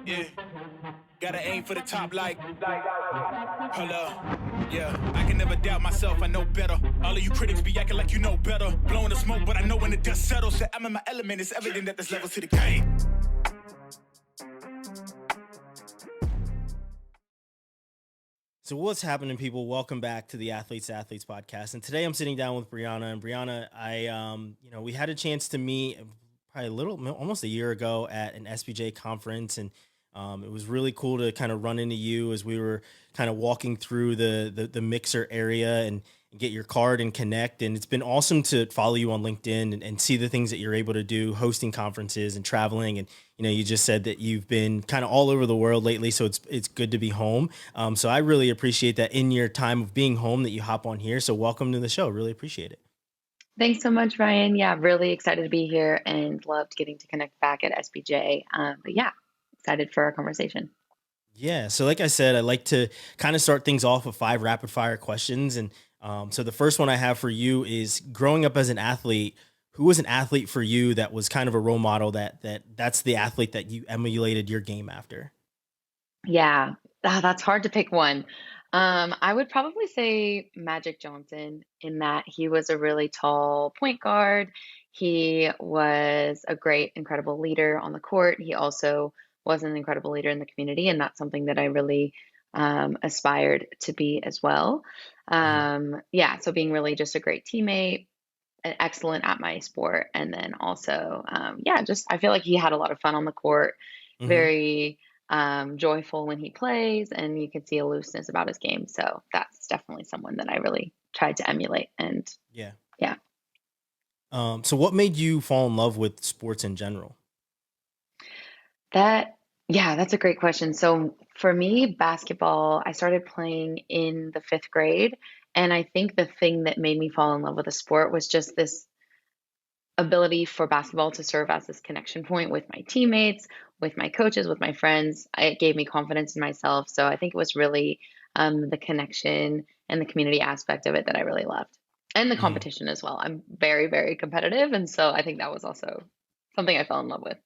Yeah, gotta aim for the top like, hold up. Yeah, I can never doubt myself, I know better. All of you critics be acting like you know better. Blowing the smoke, but I know when the dust settles that I'm in my element. It's evident that there's levels to the game. So what's happening, people? Welcome back to the Athletes podcast. And today I'm sitting down with Brianna. And Brianna, we had a chance to meet probably almost a year ago at an SBJ conference, and it was really cool to kind of run into you as we were kind of walking through the mixer area and get your card and connect. And it's been awesome to follow you on LinkedIn and see the things that you're able to do, hosting conferences and traveling. And you just said that you've been kind of all over the world lately, so it's good to be home. So I really appreciate that in your time of being home that you hop on here. So welcome to the show. Really appreciate it. Thanks so much, Ryan. Yeah, really excited to be here and loved getting to connect back at SBJ. But yeah, excited for our conversation. Yeah. So like I said, I like to kind of start things off with 5 rapid fire questions. And so the first one I have for you is, growing up as an athlete, who was an athlete for you that was kind of a role model that's the athlete that you emulated your game after? Yeah, that's hard to pick one. I would probably say Magic Johnson, in that he was a really tall point guard. He was a great, incredible leader on the court. He also was an incredible leader in the community, and that's something that I really aspired to be as well. Mhm. Yeah, so being really just a great teammate, excellent at my sport, and then also, yeah, just I feel like he had a lot of fun on the court, Mhm. very joyful when he plays, and you can see a looseness about his game. So that's definitely someone that I really tried to emulate. And Yeah. yeah, So what made you fall in love with sports in general? that yeah, that's a great question. So for me, basketball, I started playing in the 5th grade, and I think the thing that made me fall in love with the sport was just this ability for basketball to serve as this connection point with my teammates, with my coaches, with my friends. It gave me confidence in myself. So I think it was really the connection and the community aspect of it that I really loved, and the Mhm. competition as well. I'm very, very competitive. And so I think that was also something I fell in love with.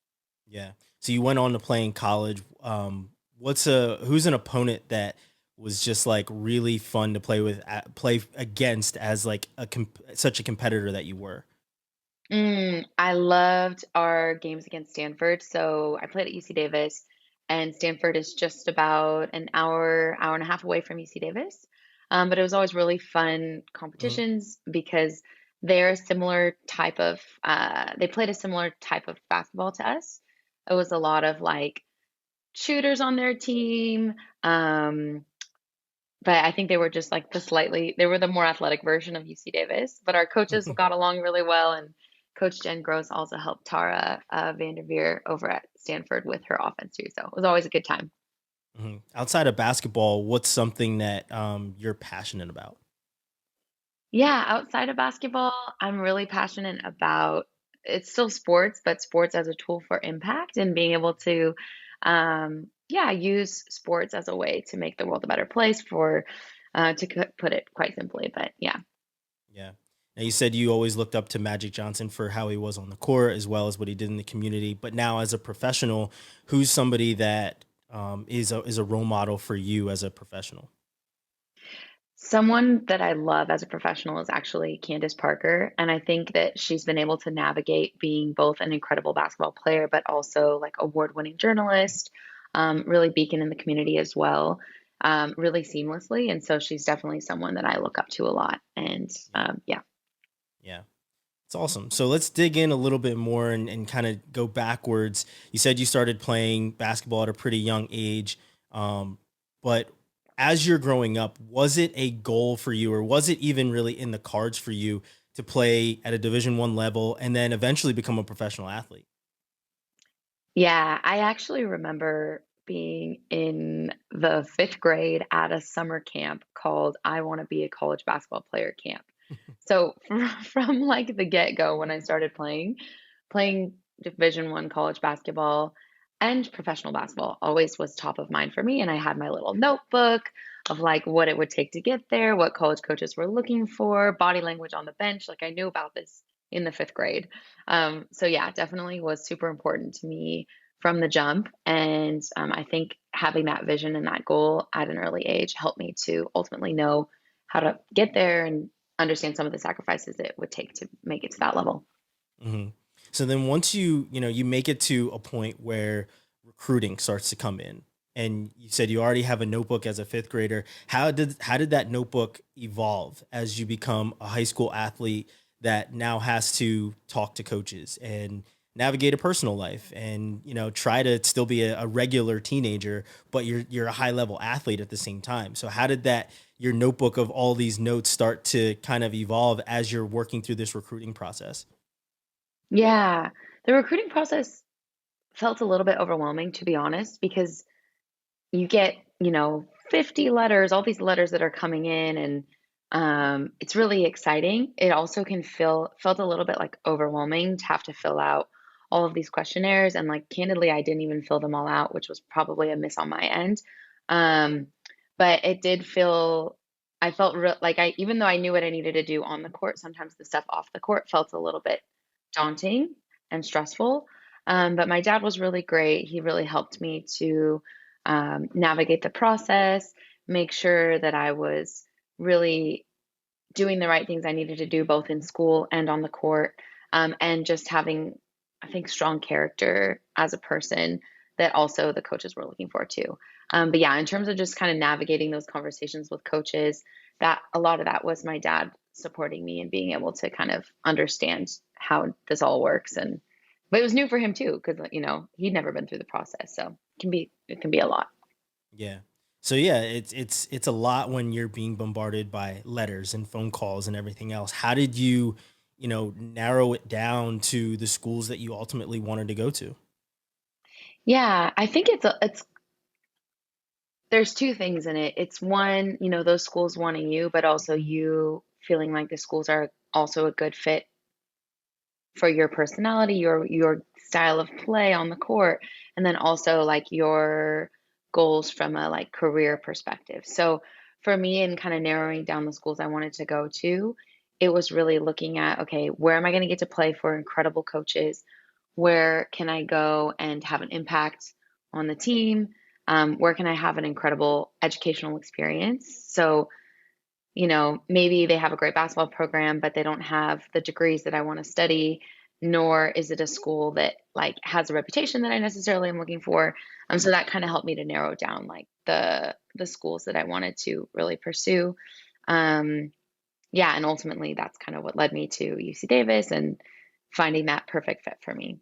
Yeah. So you went on to play in college. Who's an opponent that was just like really fun to play against as like such a competitor that you were? I loved our games against Stanford. So I played at UC Davis, and Stanford is just about an hour, hour and a half away from UC Davis. But it was always really fun Mhm. competitions because they're a similar type of, they played a similar type of basketball to us. It was a lot of like shooters on their team. Um, but I think they were just like they were the more athletic version of UC Davis. But our coaches got along really well, and Coach Jen Gross also helped Tara Vanderveer over at Stanford with her offense too. So it was always a good time. Mhm. Outside of basketball, what's something that you're passionate about? Yeah, outside of basketball, I'm really passionate about, it's still sports, but sports as a tool for impact, and being able to, yeah, use sports as a way to make the world a better place for, put it quite simply. But yeah. Yeah. Now you said you always looked up to Magic Johnson for how he was on the court as well as what he did in the community. But now, as a professional, who's somebody that is a role model for you as a professional? Someone that I love as a professional is actually Candace Parker. And I think that she's been able to navigate being both an incredible basketball player, but also like award-winning journalist, really beacon in the community as well, really seamlessly. And so she's definitely someone that I look up to a lot. And Yeah. yeah. Yeah. It's awesome. So let's dig in a little bit more and kind of go backwards. You said you started playing basketball at a pretty young age. But as you're growing up, was it a goal for you, or was it even really in the cards for you to play at a Division 1 level and then eventually become a professional athlete? Yeah, I actually remember being in the 5th grade at a summer camp called I Want to Be a College Basketball Player camp. So from like the get-go, when I started playing Division 1 college basketball and professional basketball always was top of mind for me. And I had my little notebook of like what it would take to get there, what college coaches were looking for, body language on the bench. Like I knew about this in the fifth grade. So yeah, definitely was super important to me from the jump. And I think having that vision and that goal at an early age helped me to ultimately know how to get there and understand some of the sacrifices it would take to make it to that level. Hmm. So then once you make it to a point where recruiting starts to come in, and you said you already have a notebook as a fifth grader. How did that notebook evolve as you become a high school athlete that now has to talk to coaches and navigate a personal life and try to still be a regular teenager, but you're a high level athlete at the same time. So how did that your notebook of all these notes start to kind of evolve as you're working through this recruiting process? Yeah, the recruiting process felt a little bit overwhelming, to be honest, because you get, 50 letters, all these letters that are coming in, and it's really exciting. It also can felt a little bit like overwhelming to have to fill out all of these questionnaires, and like candidly, I didn't even fill them all out, which was probably a miss on my end. Um, but it did feel, I felt like even though I knew what I needed to do on the court, sometimes the stuff off the court felt a little bit daunting and stressful. But my dad was really great. He really helped me to navigate the process, make sure that I was really doing the right things I needed to do both in school and on the court, and just having, I think, strong character as a person that also the coaches were looking for too. But yeah, in terms of just kind of navigating those conversations with coaches, that a lot of that was my dad supporting me and being able to kind of understand how this all works. And but it was new for him too, because he'd never been through the process, so it can be a lot. Yeah. So yeah, it's a lot when you're being bombarded by letters and phone calls and everything else. How did you narrow it down to the schools that you ultimately wanted to go to? Yeah, I think it's there's two things in it. It's one, those schools wanting you, but also you feeling like the schools are also a good fit for your personality, your style of play on the court, and then also like your goals from a like career perspective. So for me, in kind of narrowing down the schools I wanted to go to, it was really looking at, okay, where am I going to get to play for incredible coaches? Where can I go and have an impact on the team? Where can I have an incredible educational experience? So maybe they have a great basketball program, but they don't have the degrees that I want to study, nor is it a school that like has a reputation that I necessarily am looking for. So that kind of helped me to narrow down like the schools that I wanted to really pursue. Um, yeah, and ultimately that's kind of what led me to UC Davis and finding that perfect fit for me.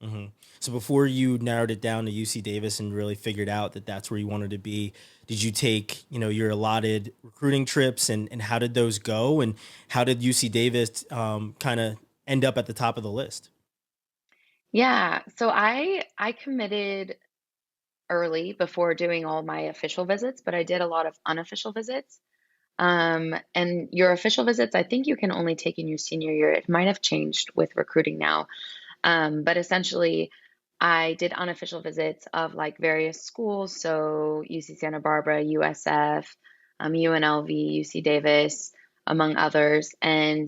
Hmm. So before you narrowed it down to UC Davis and really figured out that that's where you wanted to be, did you take your allotted recruiting trips, and how did those go, and how did UC Davis kind of end up at the top of the list? Yeah, so I committed early before doing all my official visits, but I did a lot of unofficial visits. And your official visits, I think you can only take in your senior year. It might have changed with recruiting now. But essentially, I did unofficial visits of like various schools. So UC Santa Barbara, USF, UNLV, UC Davis, among others. And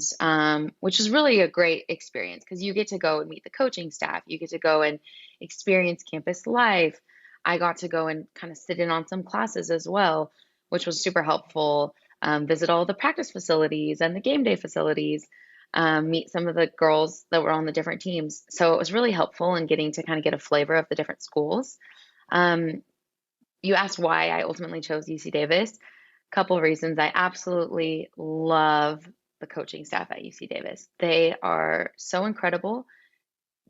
which is really a great experience because you get to go and meet the coaching staff. You get to go and experience campus life. I got to go and kind of sit in on some classes as well, which was super helpful. Visit all the practice facilities and the game day facilities, meet some of the girls that were on the different teams. So it was really helpful in getting to kind of get a flavor of the different schools. Um, you asked why I ultimately chose UC Davis. Couple of reasons. I absolutely love the coaching staff at UC Davis. They are so incredible.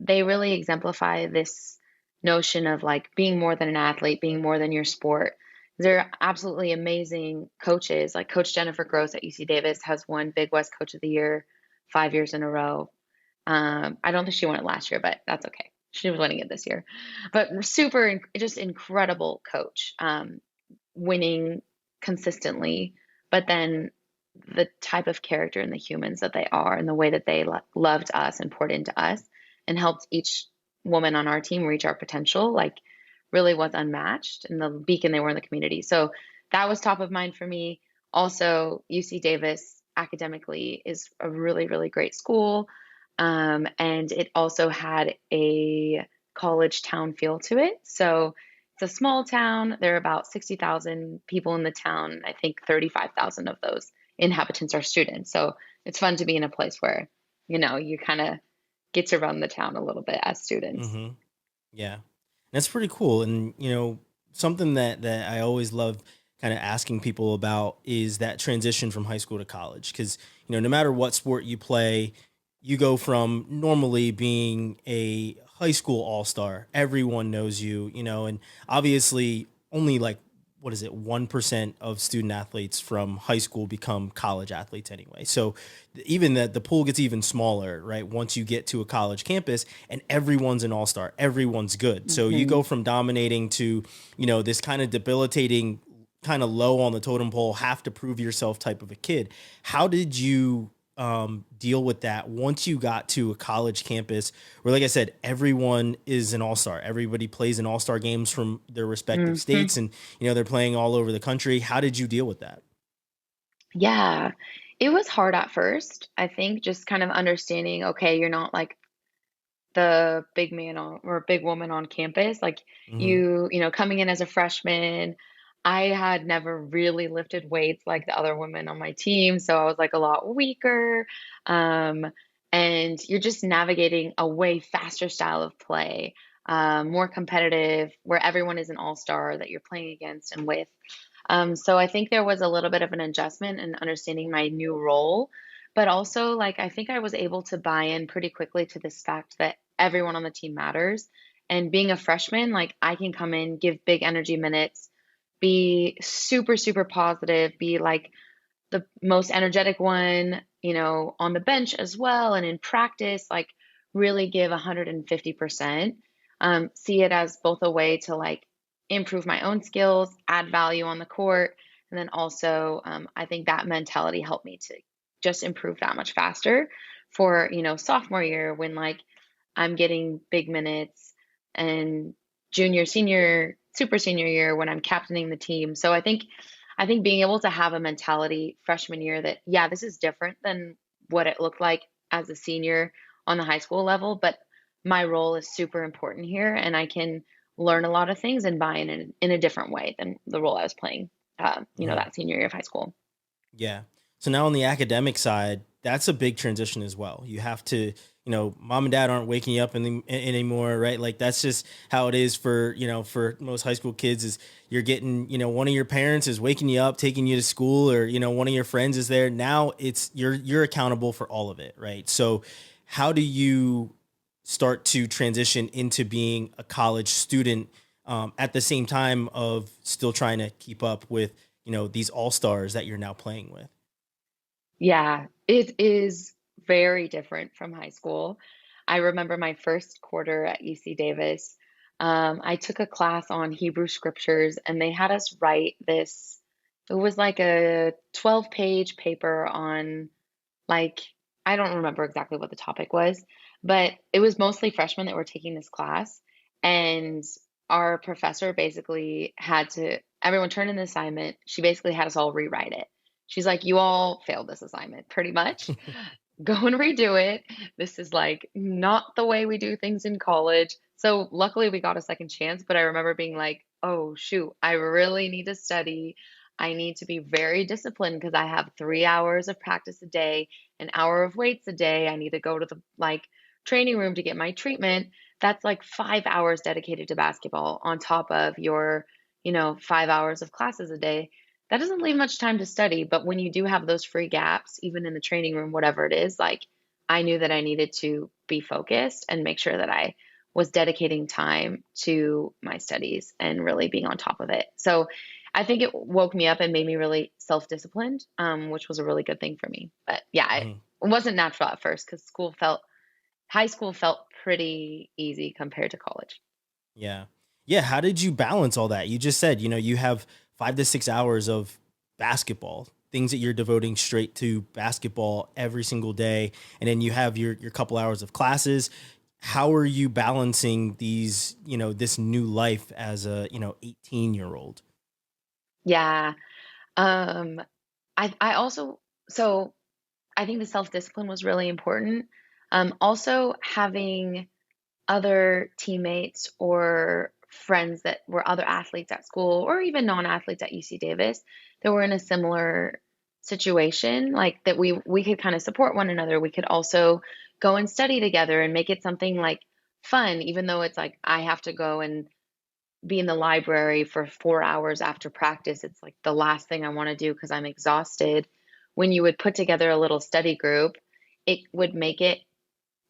They really exemplify this notion of like being more than an athlete, being more than your sport. They're absolutely amazing coaches. Like Coach Jennifer Gross at UC Davis has won Big West Coach of the Year 5 years in a row. I don't think she won it last year, but that's okay. She was winning it this year. But super, just incredible coach, winning consistently. But then the type of character and the humans that they are, and the way that they loved us and poured into us and helped each woman on our team reach our potential, like really was unmatched, and the beacon they were in the community. So that was top of mind for me. Also, UC Davis academically is a really, really great school. And it also had a college town feel to it. So it's a small town. There are about 60,000 people in the town. I think 35,000 of those inhabitants are students. So it's fun to be in a place where, you kind of get to run the town a little bit as students. Hmm. Yeah. That's pretty cool. And, something that I always love kind of asking people about is that transition from high school to college. Cause, no matter what sport you play, you go from normally being a high school all-star. Everyone knows you, and obviously only like, what is it? 1% of student athletes from high school become college athletes anyway. So even the pool gets even smaller, right? Once you get to a college campus and everyone's an all-star, everyone's good. So you Hmm. go from dominating to, this kind of debilitating, kind of low on the totem pole, have to prove yourself type of a kid. How did you deal with that once you got to a college campus where, like I said, everyone is an all-star? Everybody plays in all-star games from their respective Hmm. states, and they're playing all over the country. How did you deal with that? Yeah, it was hard at first. I think just kind of understanding, okay, you're not like the big man on or big woman on campus. Like Hmm. coming in as a freshman, I had never really lifted weights like the other women on my team. So I was like a lot weaker. Um, and you're just navigating a way faster style of play, more competitive, where everyone is an all-star that you're playing against and with. So I think there was a little bit of an adjustment in understanding my new role, but also like I think I was able to buy in pretty quickly to this fact that everyone on the team matters. And being a freshman, like I can come in, give big energy minutes, be super, super positive, be like the most energetic one, on the bench as well. And in practice, like really give 150%. See it as both a way to like improve my own skills, add value on the court. And then also, I think that mentality helped me to just improve that much faster for, sophomore year when like I'm getting big minutes and junior, senior, super senior year when I'm captaining the team. So I think being able to have a mentality freshman year that, yeah, this is different than what it looked like as a senior on the high school level, but my role is super important here and I can learn a lot of things and buy in a different way than the role I was playing, that senior year of high school. Yeah. So now on the academic side, that's a big transition as well. You have to, mom and dad aren't waking you up anymore, right? Like that's just how it is for, for most high school kids is you're getting, one of your parents is waking you up, taking you to school, or, one of your friends is there. Now it's you're accountable for all of it, right? So how do you start to transition into being a college student at the same time of still trying to keep up with these all stars that you're now playing with? Yeah, it is very different from high school. I remember my first quarter at UC Davis. I took a class on Hebrew scriptures, and they had us write this. It was like a 12-page paper on, like, I don't remember exactly what the topic was, but it was mostly freshmen that were taking this class. And our professor basically had to, everyone turned in the assignment. She basically had us all rewrite it. She's like, you all failed this assignment pretty much. Go and redo it. This is like not the way we do things in college. So luckily we got a second chance, but I remember being like, oh shoot, I really need to study. I need to be very disciplined because I have 3 hours of practice a day, an hour of weights a day. I need to go to the like training room to get my treatment. That's like 5 hours dedicated to basketball on top of your, 5 hours of classes a day. That doesn't leave much time to study, but when you do have those free gaps, even in the training room, whatever it is, like I knew that I needed to be focused and make sure that I was dedicating time to my studies and really being on top of it. So I think it woke me up and made me really self-disciplined, which was a really good thing for me. But yeah, it Mhm. wasn't natural at first because high school felt pretty easy compared to college. Yeah. Yeah. How did you balance all that? You just said, you have 5 to 6 hours of basketball, things that you're devoting straight to basketball every single day. And then you have your couple hours of classes. How are you balancing this new life as a, 18-year-old? Yeah. Um, I also, so I think the self-discipline was really important. Also having other teammates or friends that were other athletes at school or even non-athletes at UC Davis that were in a similar situation, like that we could kind of support one another. We could also go and study together and make it something like fun, even though it's like I have to go and be in the library for 4 hours after practice. It's like the last thing I want to do because I'm exhausted. When you would put together a little study group, it would make it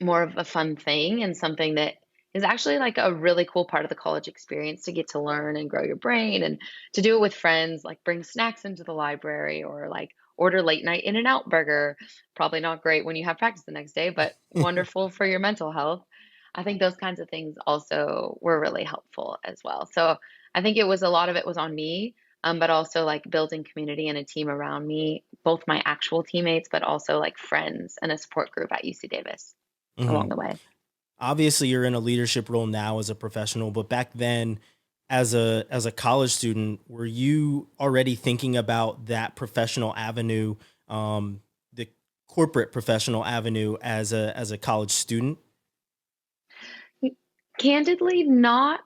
more of a fun thing and something that is actually like a really cool part of the college experience to get to learn and grow your brain and to do it with friends, like bring snacks into the library or like order late night In-N-Out burger. Probably not great when you have practice the next day, but wonderful for your mental health. I think those kinds of things also were really helpful as well. So I think it was a lot of it was on me, but also like building community and a team around me, both my actual teammates, but also like friends and a support group at UC Davis Hmm. along the way. Obviously, you're in a leadership role now as a professional, but back then, as a college student, were you already thinking about that professional avenue, the corporate professional avenue as a college student? Candidly, not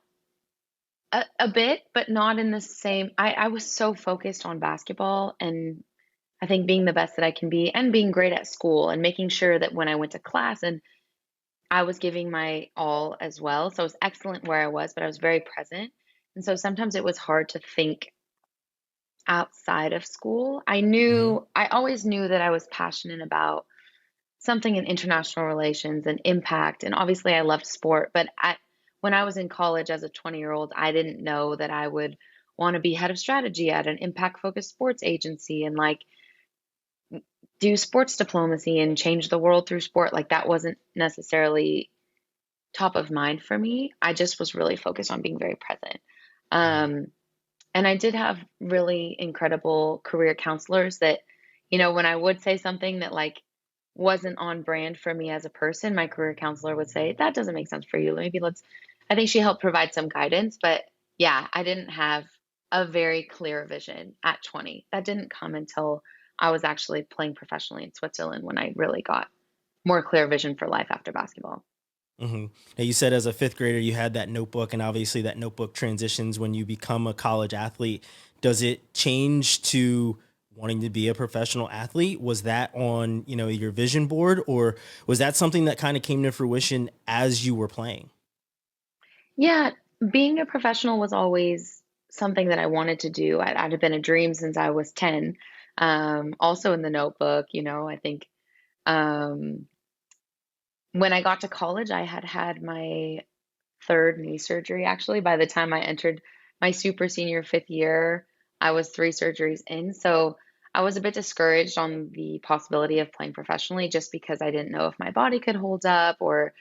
a bit, but not in the same. I was so focused on basketball and I think being the best that I can be and being great at school and making sure that when I went to class and I was giving my all as well. So I was excellent where I was, but I was very present. And so sometimes it was hard to think outside of school. Hmm. I always knew that I was passionate about something in international relations and impact. And obviously, I loved sport. But when I was in college as a 20-year-old, I didn't know that I would want to be head of strategy at an impact focused sports agency and like do sports diplomacy and change the world through sport. Like that wasn't necessarily top of mind for me. I just was really focused on being very present. Hmm. Um, and I did have really incredible career counselors that, when I would say something that like wasn't on brand for me as a person, my career counselor would say, that doesn't make sense for you. Maybe I think she helped provide some guidance, but yeah, I didn't have a very clear vision at 20. That didn't come until I was actually playing professionally in Switzerland when I really got more clear vision for life after basketball. Hmm. Now, you said as a fifth grader, you had that notebook, and obviously that notebook transitions when you become a college athlete. Does it change to wanting to be a professional athlete? Was that on, your vision board, or was that something that kind of came to fruition as you were playing? Yeah, being a professional was always something that I wanted to do. I'd have been a dream since I was 10. Also in the notebook, I think um, when I got to college, I had had my third knee surgery actually. By the time I entered my super senior fifth year, I was three surgeries in. So I was a bit discouraged on the possibility of playing professionally just because I didn't know if my body could hold up or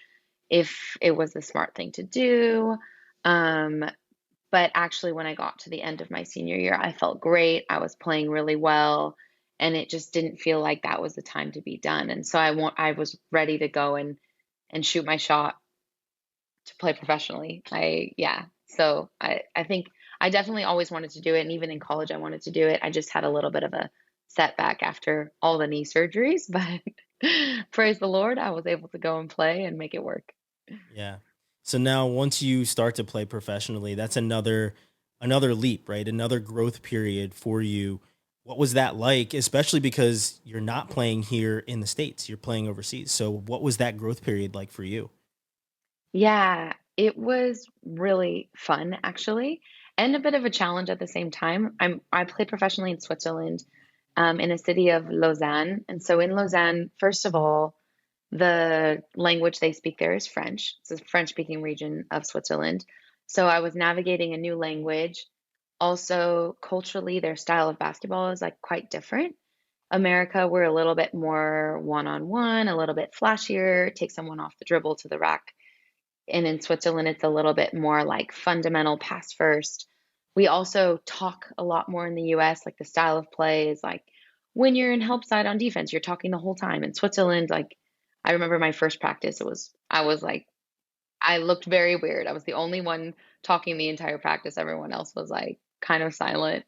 if it was the smart thing to do. Um, but actually, when I got to the end of my senior year, I felt great. I was playing really well, and it just didn't feel like that was the time to be done. And so I was ready to go and shoot my shot to play professionally. Yeah. So I think I definitely always wanted to do it, and even in college, I wanted to do it. I just had a little bit of a setback after all the knee surgeries, but praise the Lord, I was able to go and play and make it work. Yeah. So now once you start to play professionally, that's another leap, right? Another growth period for you. What was that like, especially because you're not playing here in the States, you're playing overseas. So what was that growth period like for you? Yeah, it was really fun actually, and a bit of a challenge at the same time. I played professionally in Switzerland, in a city of Lausanne, and so in Lausanne, first of all, the language they speak there is French. It's a French-speaking region of Switzerland, so I was navigating a new language. Also, culturally, their style of basketball is like quite different. America, we're a little bit more one-on-one, a little bit flashier, take someone off the dribble to the rack, and in Switzerland, it's a little bit more like fundamental pass first. We also talk a lot more in the US, like the style of play is like when you're in help side on defense, you're talking the whole time. In Switzerland, like I remember my first practice, I was like, I looked very weird. I was the only one talking the entire practice. Everyone else was like kind of silent.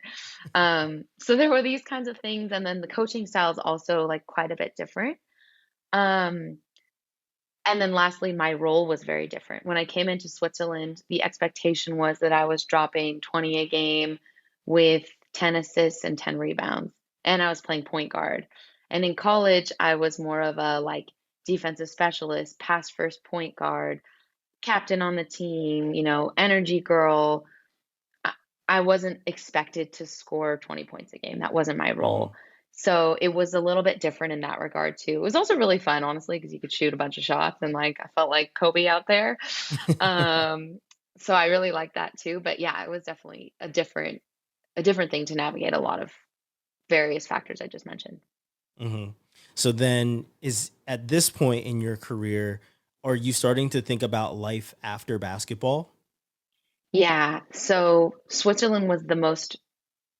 So there were these kinds of things. And then the coaching style is also like quite a bit different. Um, And then lastly, my role was very different. When I came into Switzerland, the expectation was that I was dropping 20 a game with 10 assists and 10 rebounds, and I was playing point guard. And in college, I was more of a like defensive specialist, pass first point guard, captain on the team, energy girl. I I wasn't expected to score 20 points a game. That wasn't my role. Hmm. So it was a little bit different in that regard too. It was also really fun, honestly, because you could shoot a bunch of shots and like I felt like Kobe out there. Um, so I really liked that too. But yeah, it was definitely a different thing to navigate a lot of various factors I just mentioned. Hmm. So then, is at this point in your career, are you starting to think about life after basketball? Yeah. So Switzerland was the most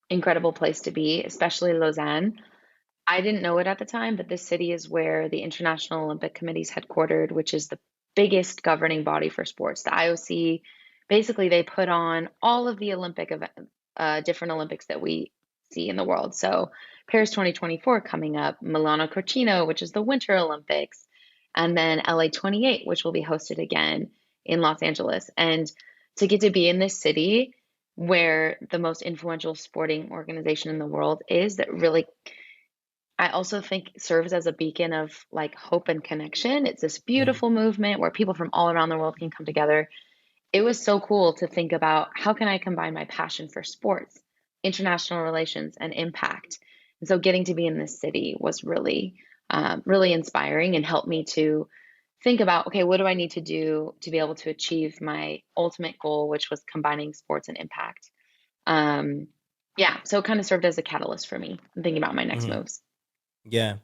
incredible place to be, especially Lausanne. I didn't know it at the time, but this city is where the International Olympic Committee is headquartered, which is the biggest governing body for sports. The IOC, basically, they put on all of the different Olympics that we see in the world. So Paris 2024 coming up, Milano Cortina, which is the Winter Olympics, and then LA 28, which will be hosted again in Los Angeles. And to get to be in this city where the most influential sporting organization in the world is, that really I also think serves as a beacon of like hope and connection. It's this Mhm. beautiful movement where people from all around the world can come together. It was so cool to think about how can I combine my passion for sports, international relations, and impact. And so getting to be in this city was really inspiring and helped me to think about, okay, what do I need to do to be able to achieve my ultimate goal, which was combining sports and impact. Um, yeah, so it kind of served as a catalyst for me thinking about my next Mhm. moves. Yeah.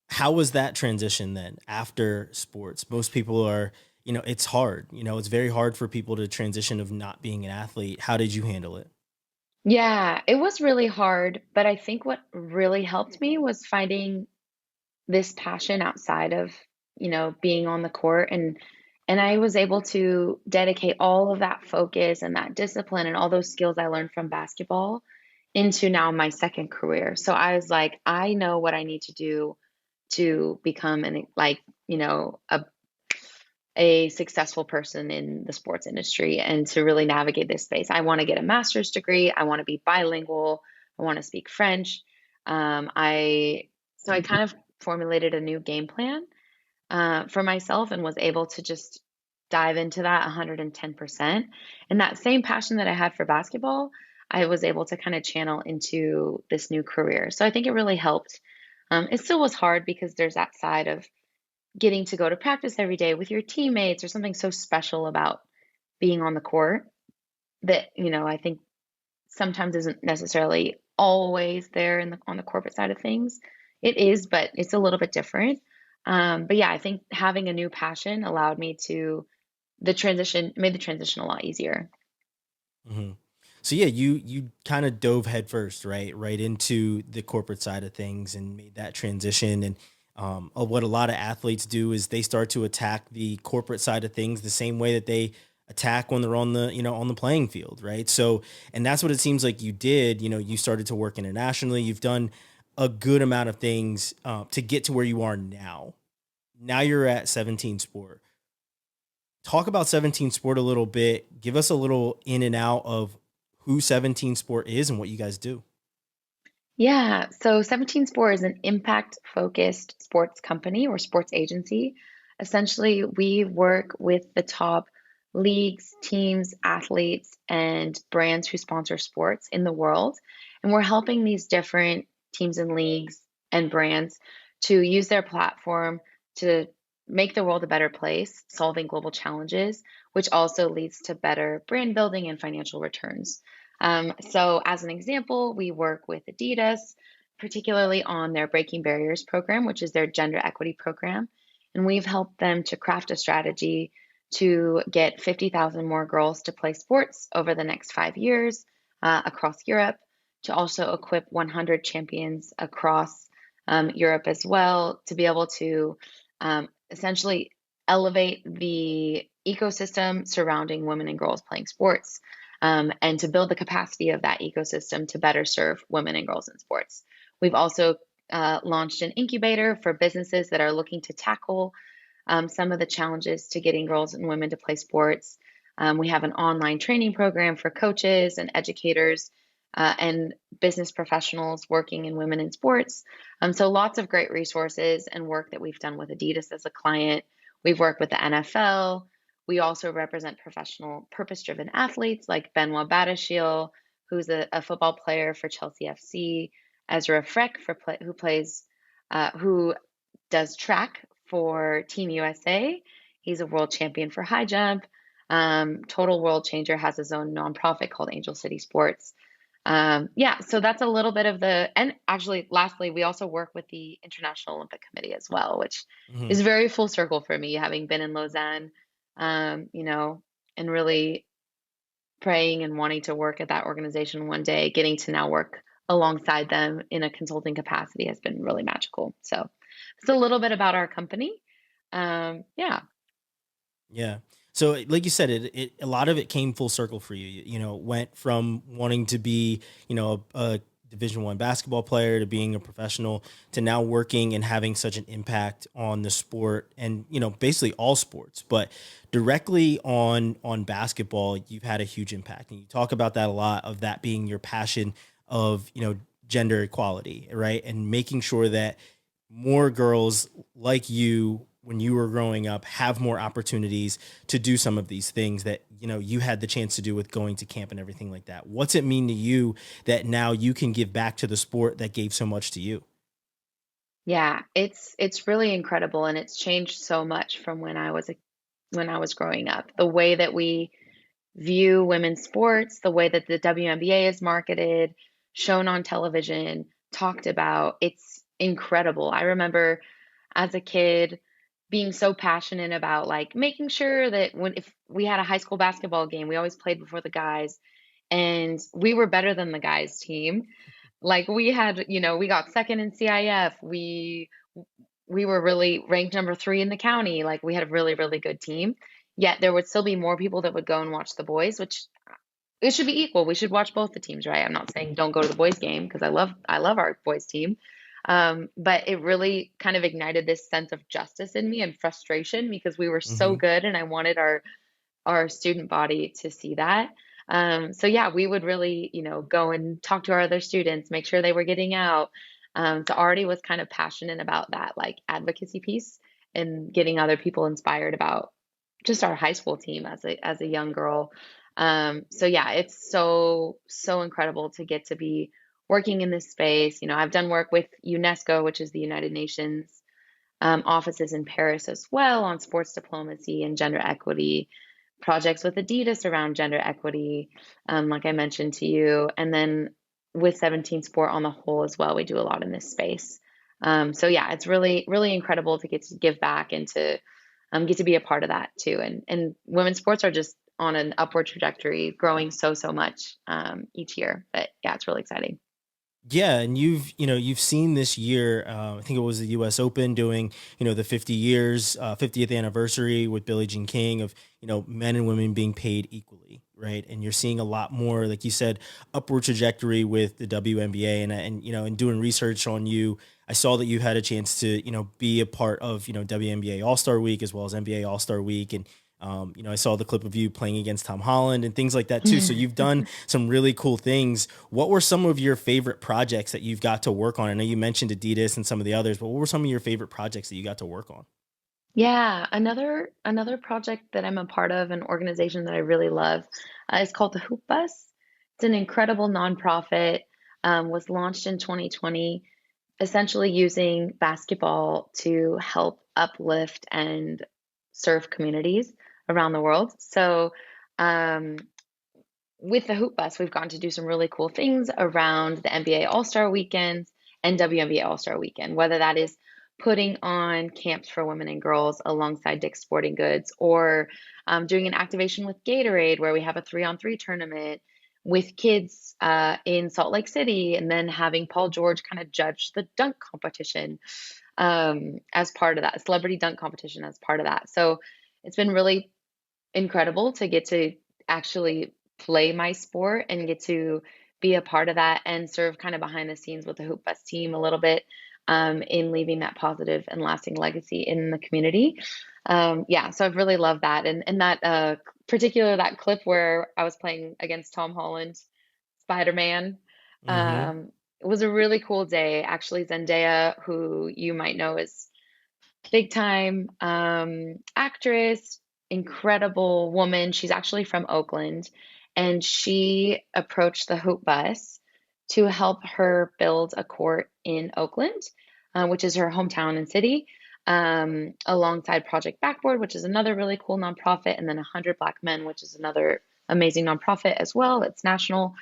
How was that transition then after sports? Most people are, it's hard. It's very hard for people to transition of not being an athlete. How did you handle it? Yeah, it was really hard, but I think what really helped me was finding this passion outside of, being on the court, and I was able to dedicate all of that focus and that discipline and all those skills I learned from basketball into now my second career. So I was like, I know what I need to do to become a successful person in the sports industry and to really navigate this space. I want to get a master's degree. I want to be bilingual. I want to speak French. I kind of formulated a new game plan for myself and was able to just dive into that 110%. And that same passion that I had for basketball, I was able to kind of channel into this new career. So I think it really helped. It still was hard because there's that side of getting to go to practice every day with your teammates or something so special about being on the court that, I think sometimes isn't necessarily always there on the corporate side of things. It is, but it's a little bit different. But yeah, I think having a new passion allowed me to made the transition a lot easier. Hmm. So yeah, you kind of dove headfirst, right into the corporate side of things and made that transition. And what a lot of athletes do is they start to attack the corporate side of things the same way that they attack when they're on the on the playing field, right? So, and that's what it seems like you did. You started to work internationally. You've done a good amount of things to get to where you are now. Now you're at 17 Sport. Talk about 17 Sport a little bit. Give us a little in and out of who 17 Sport is and what you guys do. Yeah, so 17 Sport is an impact focused sports company or sports agency. Essentially, we work with the top leagues, teams, athletes, and brands who sponsor sports in the world. And we're helping these different teams and leagues and brands to use their platform to make the world a better place, solving global challenges, which also leads to better brand building and financial returns. So, as an example, we work with Adidas, particularly on their Breaking Barriers program, which is their gender equity program. And we've helped them to craft a strategy to get 50,000 more girls to play sports over the next 5 years across Europe, to also equip 100 champions across Europe as well, to be able to essentially elevate the ecosystem surrounding women and girls playing sports, and to build the capacity of that ecosystem to better serve women and girls in sports. We've also launched an incubator for businesses that are looking to tackle some of the challenges to getting girls and women to play sports. We have an online training program for coaches and educators and business professionals working in women in sports. So lots of great resources and work that we've done with Adidas as a client. We've worked with the NFL. We also represent professional purpose-driven athletes like Benoit Batishil, who's a football player for Chelsea FC, Ezra Freck who does track for Team USA. He's a world champion for high jump. Total World Changer has his own nonprofit called Angel City Sports. Yeah, so that's a little bit of and actually, lastly, we also work with the International Olympic Committee as well, which Hmm. is very full circle for me, having been in Lausanne, and really praying and wanting to work at that organization one day, getting to now work alongside them in a consulting capacity has been really magical. So it's a little bit about our company. Yeah. Yeah. So, like you said, a lot of it came full circle for you. Went from wanting to be, a Division 1 basketball player to being a professional to now working and having such an impact on the sport and, basically all sports, but directly on basketball, you've had a huge impact. And you talk about that a lot, of that being your passion of, gender equality, right? And making sure that more girls like you, when you were growing up, have more opportunities to do some of these things that you had the chance to do with going to camp and everything like that. What's it mean to you that now you can give back to the sport that gave so much to you? Yeah, it's really incredible, and it's changed so much from when I was growing up. The way that we view women's sports, the way that the WNBA is marketed, shown on television, talked about, it's incredible. I remember as a kid being so passionate about like making sure that if we had a high school basketball game, we always played before the guys, and we were better than the guys team. Like we had, we got second in CIF. We were really ranked number 3 in the county. Like we had a really, really good team. Yet there would still be more people that would go and watch the boys, which it should be equal. We should watch both the teams, right? I'm not saying don't go to the boys game because I love our boys team. But it really kind of ignited this sense of justice in me and frustration because we were so Hmm. good and I wanted our student body to see that. So yeah, we would really, go and talk to our other students, make sure they were getting out. So already was kind of passionate about that like advocacy piece and getting other people inspired about just our high school team as a young girl. So yeah, it's so incredible to get to be working in this space. I've done work with UNESCO, which is the United Nations offices in Paris as well on sports diplomacy and gender equity, projects with Adidas around gender equity, like I mentioned to you. And then with 17 Sport on the whole as well, we do a lot in this space. So yeah, it's really, really incredible to get to give back and to get to be a part of that too. And women's sports are just on an upward trajectory, growing so much each year. But yeah, it's really exciting. Yeah, and you've seen this year. I think it was the U.S. Open doing the 50 years, 50th anniversary with Billie Jean King, of men and women being paid equally, right? And you're seeing a lot more, like you said, upward trajectory with the WNBA, and in doing research on you, I saw that you had a chance to be a part of WNBA All Star Week as well as NBA All Star Week, and I saw the clip of you playing against Tom Holland and things like that too. So you've done some really cool things. What were some of your favorite projects that you've got to work on? I know you mentioned Adidas and some of the others, but what were some of your favorite projects that you got to work on? Yeah, another project that I'm a part of, an organization that I really love, is called the Hoop Bus. It's an incredible nonprofit, was launched in 2020, essentially using basketball to help uplift and serve communities around the world. So, um, with the Hoop Bus, we've gotten to do some really cool things around the NBA All-Star Weekends and WNBA All-Star Weekend, whether that is putting on camps for women and girls alongside Dick's Sporting Goods, or doing an activation with Gatorade where we have a 3-on-3 tournament with kids in Salt Lake City, and then having Paul George kind of judge the dunk competition as part of that, celebrity dunk competition as part of that. So it's been really incredible to get to actually play my sport and get to be a part of that and serve kind of behind the scenes with the Hoop Bus team a little bit, in leaving that positive and lasting legacy in the community. Yeah, so I've really loved that. And that that clip where I was playing against Tom Holland, Spider-Man, Mm-hmm. it was a really cool day. Actually, Zendaya, who you might know is big time actress, incredible woman. She's actually from Oakland, and she approached the Hoop Bus to help her build a court in Oakland, which is her hometown and city, alongside Project Backboard, which is another really cool nonprofit, and then 100 Black Men, which is another amazing nonprofit as well. It's national.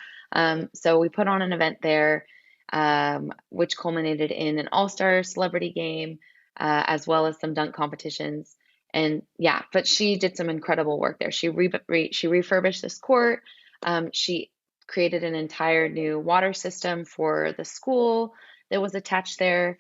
So we put on an event there, which culminated in an all-star celebrity game, as well as some dunk competitions. And yeah, but she did some incredible work there. She refurbished this court. She created an entire new water system for the school that was attached there.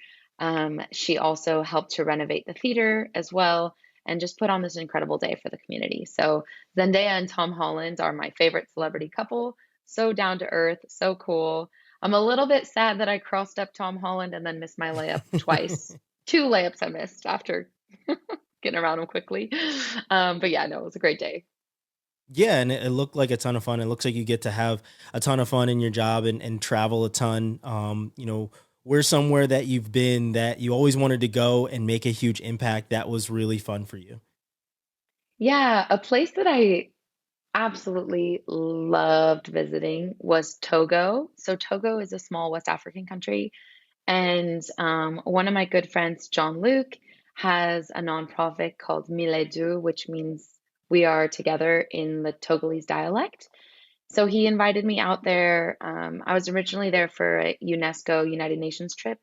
She also helped to renovate the theater as well, and just put on this incredible day for the community. So Zendaya and Tom Holland are my favorite celebrity couple. So down to earth, so cool. I'm a little bit sad that I crossed up Tom Holland and then missed my layup twice. Two layups I missed after getting around them quickly. But yeah, no, it was a great day. Yeah, and it looked like a ton of fun. It looks like you get to have a ton of fun in your job and travel a ton. Where's somewhere that you've been that you always wanted to go and make a huge impact that was really fun for you? Yeah, a place that I absolutely loved visiting was Togo. So Togo is a small West African country. And one of my good friends, John Luke, has a nonprofit called Miledu, which means we are together in the Togolese dialect. So he invited me out there. I was originally there for a UNESCO United Nations trip.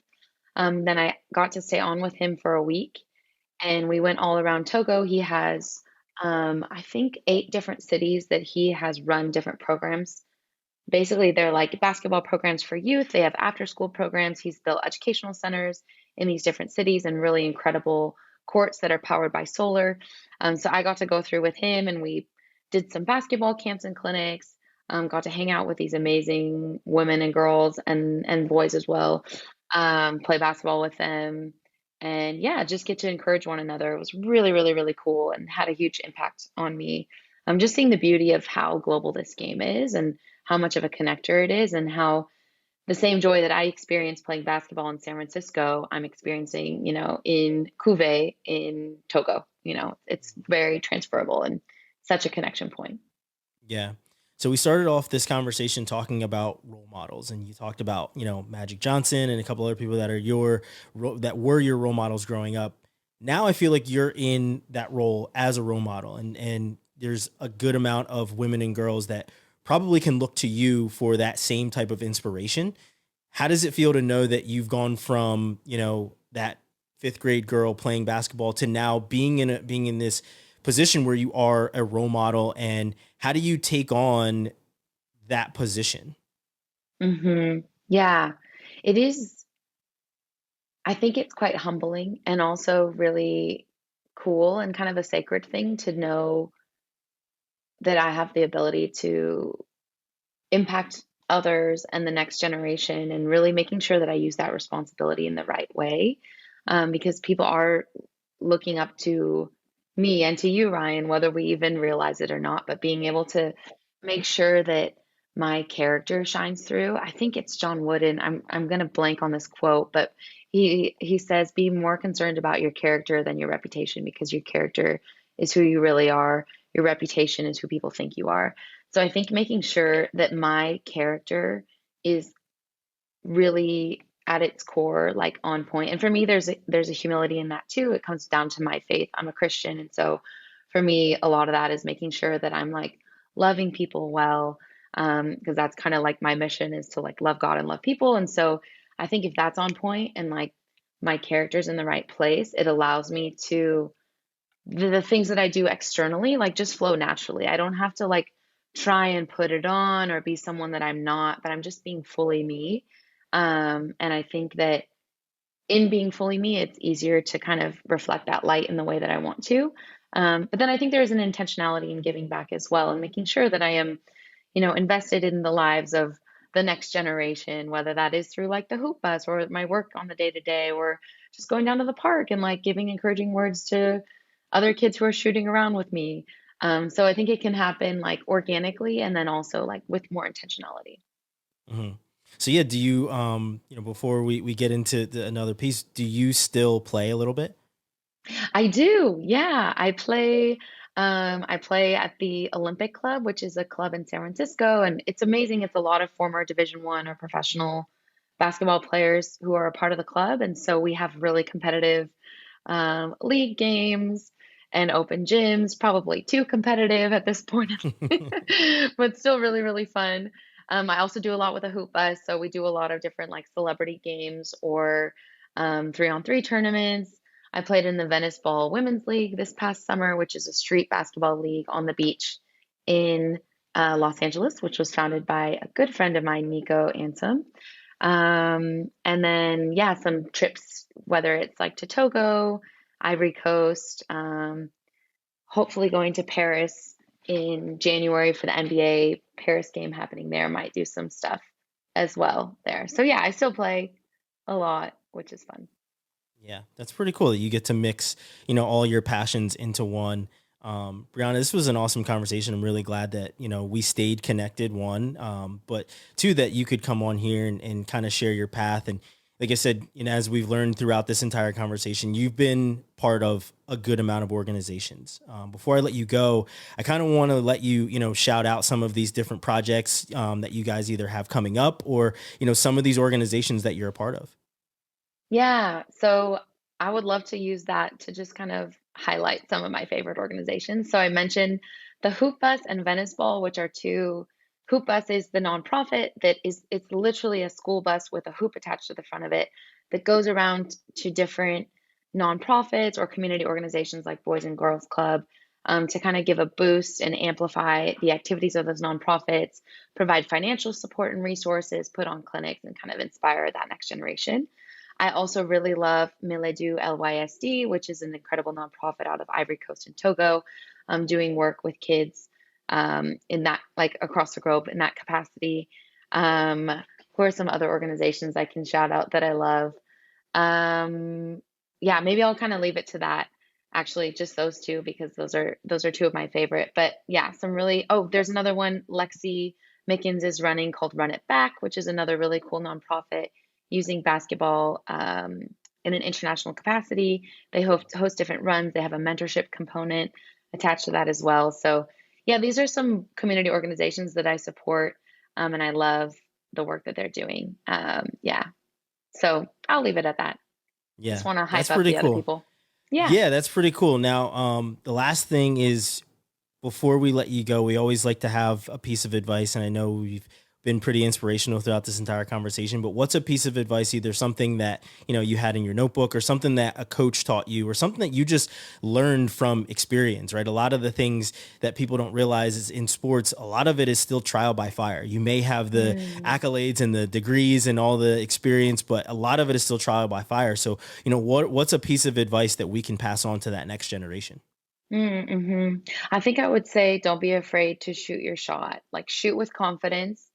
Then I got to stay on with him for a week, and we went all around Togo. He has, I think, 8 different cities that he has run different programs. Basically, they're like basketball programs for youth. They have after school programs. He's built educational centers in these different cities and really incredible courts that are powered by solar. So I got to go through with him, and we did some basketball camps and clinics. Got to hang out with these amazing women and girls and boys as well. Play basketball with them, and yeah, just get to encourage one another. It was really, really, really cool and had a huge impact on me. Just seeing the beauty of how global this game is and how much of a connector it is, and how the same joy that I experienced playing basketball in San Francisco, I'm experiencing, in Couvé in Togo. It's very transferable and such a connection point. Yeah. So we started off this conversation talking about role models, and you talked about, Magic Johnson and a couple other people that are that were your role models growing up. Now I feel like you're in that role as a role model, and there's a good amount of women and girls that probably can look to you for that same type of inspiration. How does it feel to know that you've gone from, that fifth grade girl playing basketball to now being in this position where you are a role model, and how do you take on that position? Yeah, it is. I think it's quite humbling and also really cool and kind of a sacred thing to know that I have the ability to impact others and the next generation, and really making sure that I use that responsibility in the right way. Because people are looking up to me and to you, Ryan, whether we even realize it or not, but being able to make sure that my character shines through. I think it's John Wooden. I'm gonna blank on this quote, but he says, be more concerned about your character than your reputation, because your character is who you really are. Your reputation is who people think you are. So I think making sure that my character is really at its core, like on point. And for me, there's a humility in that too. It comes down to my faith. I'm a Christian, and so for me, a lot of that is making sure that I'm like loving people well, because that's kind of like my mission, is to like love God and love people. And so I think if that's on point and like my character's in the right place, it allows me to the things that I do externally like just flow naturally. I don't have to like try and put it on or be someone that I'm not, but I'm just being fully me. And I think that in being fully me, it's easier to kind of reflect that light in the way that I want to. But then I think there's an intentionality in giving back as well, and making sure that I am, invested in the lives of the next generation, whether that is through like the hoop bus or my work on the day to day, or just going down to the park and like giving encouraging words to other kids who are shooting around with me. So I think it can happen like organically and then also like with more intentionality. Hmm. So yeah, do you before we get into another piece, do you still play a little bit? I do. Yeah. I play at the Olympic Club, which is a club in San Francisco, and it's amazing. It's a lot of former Division 1 or professional basketball players who are a part of the club. And so we have really competitive league games and open gyms, probably too competitive at this point, but still really, really fun. I also do a lot with a hoop bus. So we do a lot of different like celebrity games or 3-on-3 tournaments. I played in the Venice Ball Women's League this past summer, which is a street basketball league on the beach in Los Angeles, which was founded by a good friend of mine, Nico Ansem. And then, yeah, some trips, whether it's like to Togo, Ivory Coast, hopefully going to Paris in January for the NBA Paris game happening there. Might do some stuff as well there. So, yeah, I still play a lot, which is fun. Yeah, that's pretty cool that you get to mix, all your passions into one. Brianna, this was an awesome conversation. I'm really glad that, we stayed connected, one, but two, that you could come on here and kind of share your path. And like I said, as we've learned throughout this entire conversation, you've been part of a good amount of organizations. Before I let you go, I kind of want to let you, shout out some of these different projects that you guys either have coming up or, some of these organizations that you're a part of. Yeah, so I would love to use that to just kind of highlight some of my favorite organizations. So I mentioned the Hoop Bus and Venice Ball, which are two. Hoop Bus is the nonprofit that is, it's literally a school bus with a hoop attached to the front of it that goes around to different nonprofits or community organizations like Boys and Girls Club, to kind of give a boost and amplify the activities of those nonprofits, provide financial support and resources, put on clinics, and kind of inspire that next generation. I also really love Miledu LYSD, which is an incredible nonprofit out of Ivory Coast and Togo, doing work with kids in that, like across the globe in that capacity. Who are some other organizations I can shout out that I love? Yeah, maybe I'll kind of leave it to that. Actually, just those two because those are two of my favorite. But yeah, some really. Oh, there's another one. Lexi Mickens is running called Run It Back, which is another really cool nonprofit using basketball in an international capacity. They host different runs. They have a mentorship component attached to that as well. So, yeah, these are some community organizations that I support, and I love the work that they're doing. Yeah, so I'll leave it at that. Just Yeah, want to that's hype up pretty the other cool. people. Yeah. Yeah, that's pretty cool. Now, the last thing is before we let you go, we always like to have a piece of advice, and I know we've been pretty inspirational throughout this entire conversation. But what's a piece of advice, either something that you had in your notebook, or something that a coach taught you, or something that you just learned from experience? Right, a lot of the things that people don't realize is in sports, a lot of it is still trial by fire. You may have the Mm, accolades and the degrees and all the experience, but a lot of it is still trial by fire. So what's a piece of advice that we can pass on to that next generation? mm-hmm. I think I would say don't be afraid to shoot your shot. Like shoot with confidence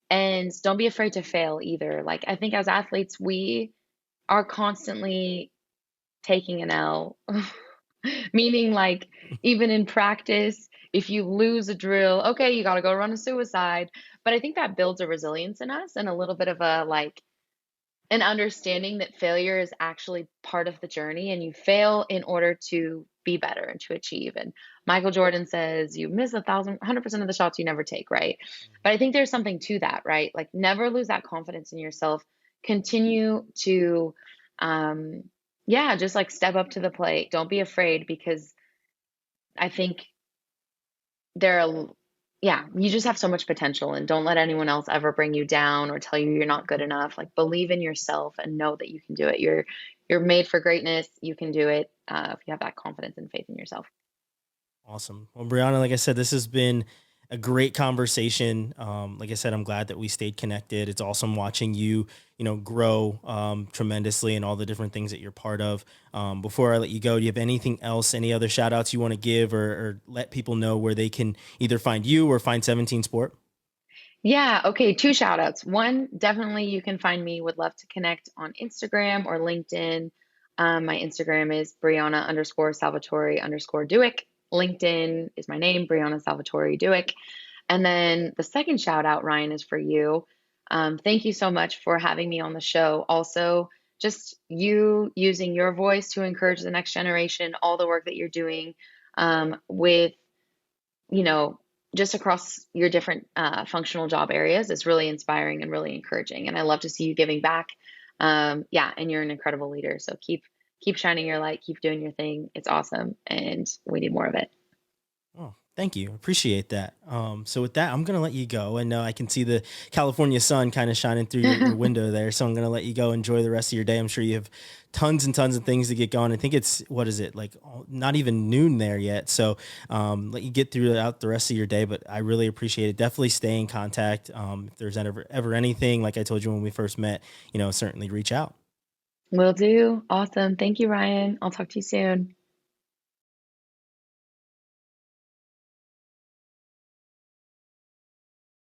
and don't be afraid to fail either. Like I think as athletes, we are constantly taking an L. Meaning, like, even in practice, if you lose a drill, okay, you got to go run a suicide. But I think that builds a resilience in us and a little bit of a like an understanding that failure is actually part of the journey and you fail in order to be better and to achieve. And Michael Jordan says you miss 100% of the shots you never take, right? But I think there's something to that, right? Like, never lose that confidence in yourself. Continue to, um, yeah, just like step up to the plate. Don't be afraid because I think there are, yeah, you just have so much potential and don't let anyone else ever bring you down or tell you you're not good enough. Like believe in yourself and know that you can do it. You're made for greatness. You can do it if you have that confidence and faith in yourself. Awesome. Well, Brianna, like I said, this has been a great conversation. Like I said, I'm glad that we stayed connected. It's awesome watching you, grow tremendously and all the different things that you're part of. Before I let you go, do you have anything else, any other shout outs you want to give, or let people know where they can either find you or find 17 Sport? Yeah, okay, two shout outs. One, definitely you can find me, would love to connect on Instagram or LinkedIn. My Instagram is Brianna_Salvatore_Dueck. LinkedIn is my name, Brianna Salvatore Dueck. And then the second shout out, Ryan, is for you. Thank you so much for having me on the show. Also, just you using your voice to encourage the next generation, all the work that you're doing with, you know, just across your different functional job areas is really inspiring and really encouraging. And I love to see you giving back. Yeah, and you're an incredible leader. So keep shining your light, keep doing your thing. It's awesome, and we need more of it. Oh, thank you. Appreciate that. So with that, I'm going to let you go. And I can see the California sun kind of shining through your window there. So I'm going to let you go enjoy the rest of your day. I'm sure you have tons and tons of things to get going. I think it's, what is it? Like not even noon there yet. So let you get throughout the rest of your day, but I really appreciate it. Definitely stay in contact. If there's ever anything, like I told you when we first met, certainly reach out. Will do. Awesome. Thank you, Ryan. I'll talk to you soon.